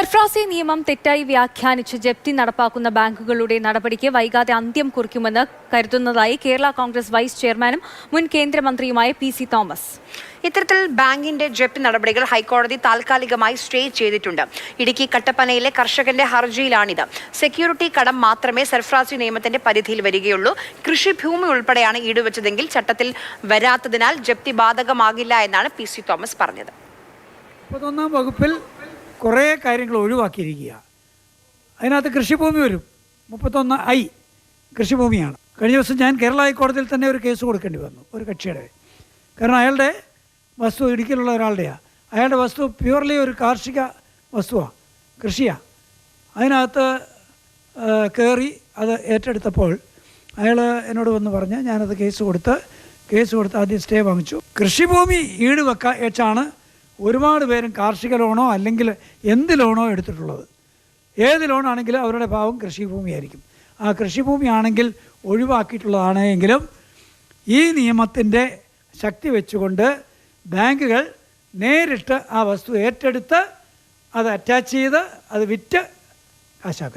സർഫ്രാസി നിയമം തെറ്റായി വ്യാഖ്യാനിച്ച് ജപ്തി നടപ്പാക്കുന്ന ബാങ്കുകളുടെ നടപടിക്ക് വൈകാതെ അന്ത്യം കുറിക്കുമെന്ന് കരുതുന്നതായി കേരള കോൺഗ്രസ് വൈസ് ചെയർമാനും മുൻ കേന്ദ്രമന്ത്രിയുമായ PC തോമസ്. ഇത്തരത്തിൽ ബാങ്കിന്റെ ജപ്തി നടപടികൾ ഹൈക്കോടതി താൽക്കാലികമായി സ്റ്റേ ചെയ്തിട്ടുണ്ട്. ഇടുക്കി കട്ടപ്പനയിലെ കർഷകന്റെ ഹർജിയിലാണിത്. സെക്യൂരിറ്റി കടം മാത്രമേ സർഫ്രാസി നിയമത്തിന്റെ പരിധിയിൽ വരികയുള്ളൂ. കൃഷിഭൂമി ഉൾപ്പെടെയാണ് ഈടുവച്ചതെങ്കിൽ ചട്ടത്തിൽ വരാത്തതിനാൽ ജപ്തി ബാധകമാകില്ല എന്നാണ് PC തോമസ് പറഞ്ഞത്. 31-ാം വകുപ്പിൽ കുറേ കാര്യങ്ങൾ ഒഴിവാക്കിയിരിക്കുക. അതിനകത്ത് കൃഷിഭൂമി വരും. 31I കൃഷിഭൂമിയാണ്. കഴിഞ്ഞ ദിവസം ഞാൻ കേരള ഹൈക്കോടതിയിൽ തന്നെ ഒരു കേസ് കൊടുക്കേണ്ടി വന്നു ഒരു കക്ഷിയുടെ. കാരണം അയാളുടെ വസ്തു ഇടുക്കിയിലുള്ള ഒരാളുടെയാണ്. അയാളുടെ വസ്തു പ്യുവർലി ഒരു കാർഷിക വസ്തുവാണ്, കൃഷിയാണ്. അതിനകത്ത് കയറി അത് ഏറ്റെടുത്തപ്പോൾ അയാൾ എന്നോട് വന്ന് പറഞ്ഞ് ഞാനത് കേസ് കൊടുത്ത് ആദ്യം സ്റ്റേ വാങ്ങിച്ചു. കൃഷിഭൂമി വെച്ചാണ് ഒരുപാട് പേരും കാർഷിക ലോണോ അല്ലെങ്കിൽ എന്ത് ലോണോ എടുത്തിട്ടുള്ളത്. ഏത് ലോണാണെങ്കിലും അവരുടെ ഭാവം കൃഷിഭൂമിയായിരിക്കും. ആ കൃഷിഭൂമി ആണെങ്കിൽ ഒഴിവാക്കിയിട്ടുള്ളതാണെങ്കിലും ഈ നിയമത്തിൻ്റെ ശക്തി വെച്ചുകൊണ്ട് ബാങ്കുകൾ നേരിട്ട് ആ വസ്തു ഏറ്റെടുത്ത് അത് അറ്റാച്ച് ചെയ്ത് അത് വിറ്റ് കാശാക്കും.